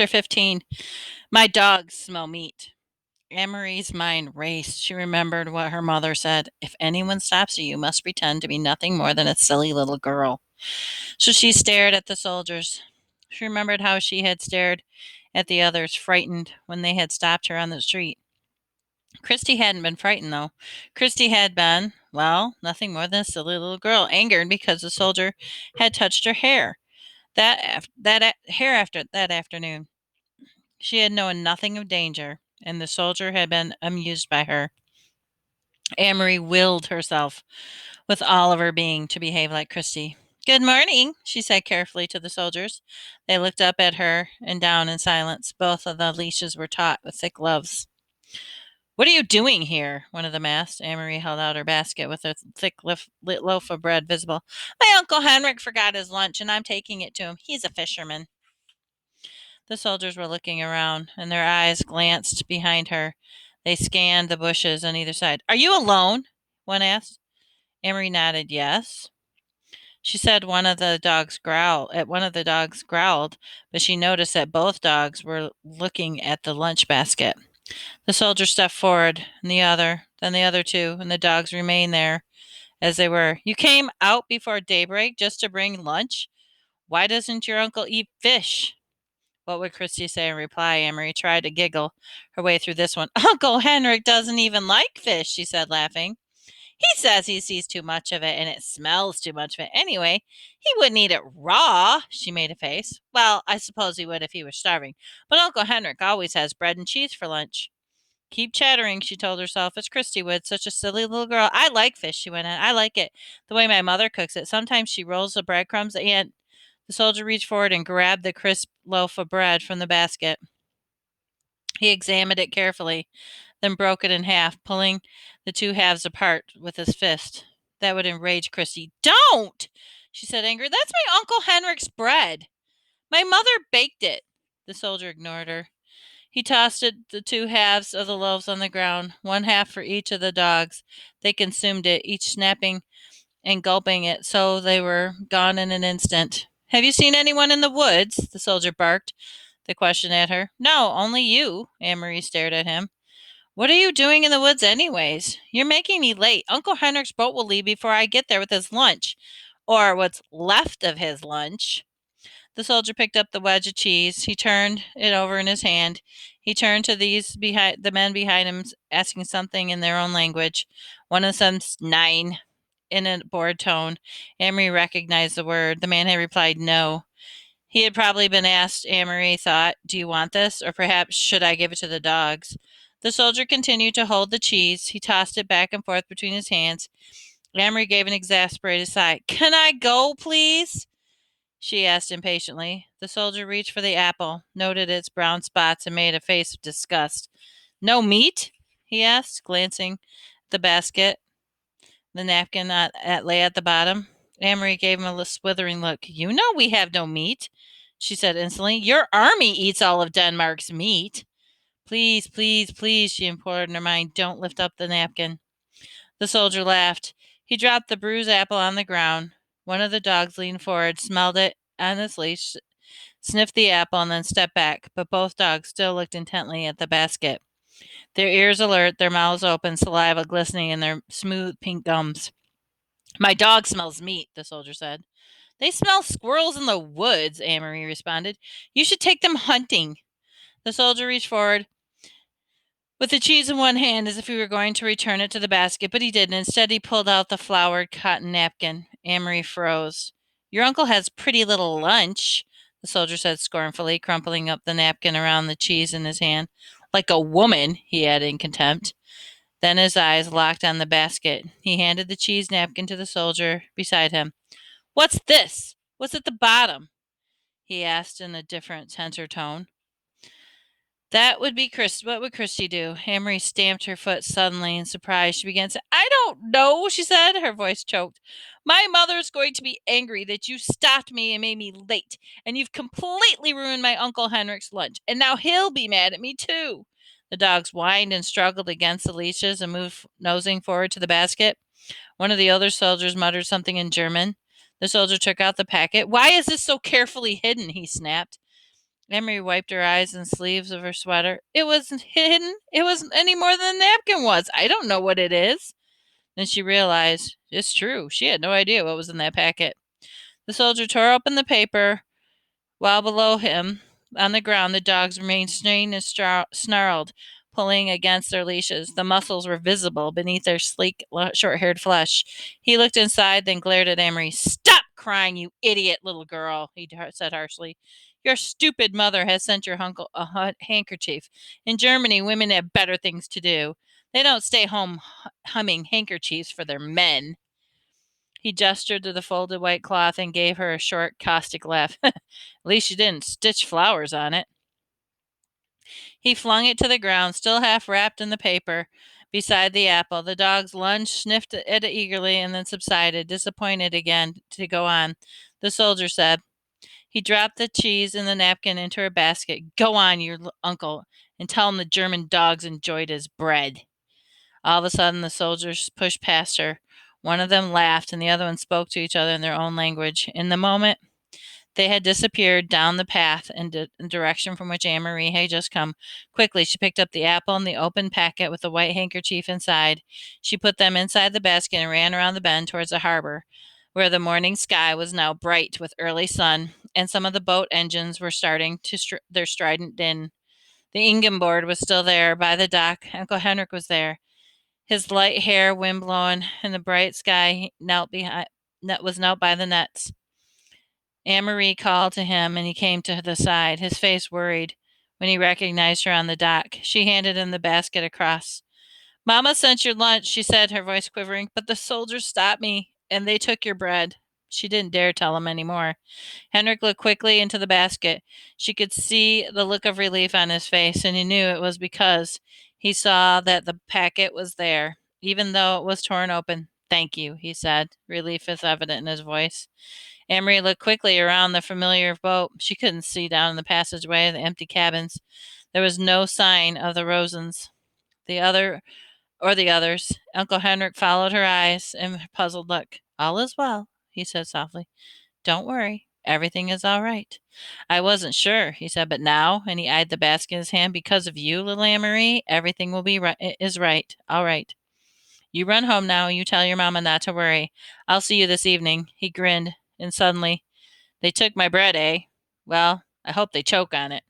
Chapter 15. My dogs smell meat. Anne-Marie's mind raced. She remembered what her mother said. If anyone stops you, you must pretend to be nothing more than a silly little girl. So she stared at the soldiers. She remembered how she had stared at the others, frightened, when they had stopped her on the street. Christy hadn't been frightened, though. Christy had been, well, nothing more than a silly little girl, angered because the soldier had touched her hair. Hair after that afternoon. She had known nothing of danger, and the soldier had been amused by her. Amory willed herself with all of her being to behave like Christy. Good morning, she said carefully to the soldiers. They looked up at her and down in silence. Both of the leashes were taut with thick gloves. What are you doing here? One of them asked. Amory held out her basket with a thick loaf of bread visible. My Uncle Henrik forgot his lunch, and I'm taking it to him. He's a fisherman. The soldiers were looking around, and their eyes glanced behind her. They scanned the bushes on either side. Are you alone? One asked. Emery nodded yes. She said one of the dogs growled, but she noticed that both dogs were looking at the lunch basket. The soldier stepped forward, and then the other two, and the dogs remained there as they were. You came out before daybreak just to bring lunch? Why doesn't your uncle eat fish? What would Christy say in reply? Amory tried to giggle her way through this one. Uncle Henrik doesn't even like fish, she said, laughing. He says he sees too much of it and it smells too much of it. Anyway, he wouldn't eat it raw, she made a face. Well, I suppose he would if he were starving. But Uncle Henrik always has bread and cheese for lunch. Keep chattering, she told herself, as Christy would. Such a silly little girl. I like fish, she went on. I like it the way my mother cooks it. Sometimes she rolls the breadcrumbs and the soldier reached forward and grabbed the crisp loaf of bread from the basket. He examined it carefully, then broke it in half, pulling the two halves apart with his fist. That would enrage Christy. Don't! She said angrily. That's my Uncle Henrik's bread. My mother baked it. The soldier ignored her. He tossed the two halves of the loaves on the ground, one half for each of the dogs. They consumed it, each snapping and gulping it, so they were gone in an instant. Have you seen anyone in the woods? The soldier barked the question at her. No, only you. Anne-Marie stared at him. What are you doing in the woods anyways? You're making me late. Uncle Henrik's boat will leave before I get there with his lunch. Or what's left of his lunch. The soldier picked up the wedge of cheese. He turned it over in his hand. He turned to the men behind him, asking something in their own language. One of them, nine, in a bored tone. Amory recognized the word. The man had replied, no. He had probably been asked, Amory thought, do you want this? Or perhaps, should I give it to the dogs? The soldier continued to hold the cheese. He tossed it back and forth between his hands. Amory gave an exasperated sigh. Can I go, please? She asked impatiently. The soldier reached for the apple, noted its brown spots, and made a face of disgust. No meat? He asked, glancing at the basket, the napkin that lay at the bottom. Amory gave him a withering look. You know we have no meat, she said instantly. Your army eats all of Denmark's meat. Please, please, please, she implored in her mind. Don't lift up the napkin. The soldier laughed. He dropped the bruised apple on the ground. One of the dogs leaned forward, smelled it on his leash, sniffed the apple, and then stepped back, but both dogs still looked intently at the basket, their ears alert, their mouths open, saliva glistening in their smooth pink gums. My dog smells meat, the soldier said. They smell squirrels in the woods, Amory responded. You should take them hunting. The soldier reached forward with the cheese in one hand as if he were going to return it to the basket, but he didn't. Instead, he pulled out the flowered cotton napkin. Amory froze. Your uncle has pretty little lunch, the soldier said scornfully, crumpling up the napkin around the cheese in his hand. Like a woman, he added in contempt. Then his eyes locked on the basket. He handed the cheese napkin to the soldier beside him. What's this? What's at the bottom? He asked in a different, tenser tone. That would be Chris. What would Christy do? Amory stamped her foot suddenly in surprise. She began to say, I don't know, she said, her voice choked. My mother's going to be angry that you stopped me and made me late, and you've completely ruined my Uncle Henrik's lunch, and now he'll be mad at me, too. The dogs whined and struggled against the leashes and moved nosing forward to the basket. One of the older soldiers muttered something in German. The soldier took out the packet. Why is this so carefully hidden? He snapped. Emery wiped her eyes and sleeves of her sweater. It wasn't hidden. It wasn't any more than a napkin was. I don't know what it is. Then she realized it's true. She had no idea what was in that packet. The soldier tore open the paper, while below him, on the ground, the dogs remained strained and snarled, pulling against their leashes. The muscles were visible beneath their sleek, short-haired flesh. He looked inside, then glared at Amory. "Stop crying, you idiot little girl," he said harshly. "Your stupid mother has sent your uncle a handkerchief. In Germany, women have better things to do. They don't stay home humming handkerchiefs for their men." He gestured to the folded white cloth and gave her a short, caustic laugh. "At least you didn't stitch flowers on it." He flung it to the ground, still half wrapped in the paper, beside the apple. The dogs lunged, sniffed at it eagerly, and then subsided, disappointed again to go on. The soldier said. He dropped the cheese and the napkin into her basket. "Go on, your uncle, and tell him the German dogs enjoyed his bread." All of a sudden, the soldiers pushed past her. One of them laughed, and the other one spoke to each other in their own language. In the moment, they had disappeared down the path in the direction from which Anne Marie had just come. Quickly, she picked up the apple and the open packet with the white handkerchief inside. She put them inside the basket and ran around the bend towards the harbor, where the morning sky was now bright with early sun, and some of the boat engines were starting to their strident din. The Ingenborg was still there by the dock. Uncle Henrik was there, his light hair wind-blown, in the bright sky was knelt by the nets. Anne Marie called to him, and he came to the side, his face worried, when he recognized her on the dock. She handed him the basket across. "Mamma sent your lunch," she said, her voice quivering, "but the soldiers stopped me, and they took your bread." She didn't dare tell him any more. Henrik looked quickly into the basket. She could see the look of relief on his face, and he knew it was because he saw that the packet was there, even though it was torn open. "Thank you," he said. Relief was evident in his voice. Amory looked quickly around the familiar boat. She couldn't see down in the passageway of the empty cabins. There was no sign of the Rosens, the others. Uncle Henrik followed her eyes and a puzzled look. "All is well," he said softly. "Don't worry. Everything is all right." "I wasn't sure," he said, "but now," and he eyed the basket in his hand, "because of you, little Amory, everything will be right. All right. You run home now. You tell your mama not to worry. I'll see you this evening." He grinned, and suddenly, "They took my bread, eh? Well, I hope they choke on it."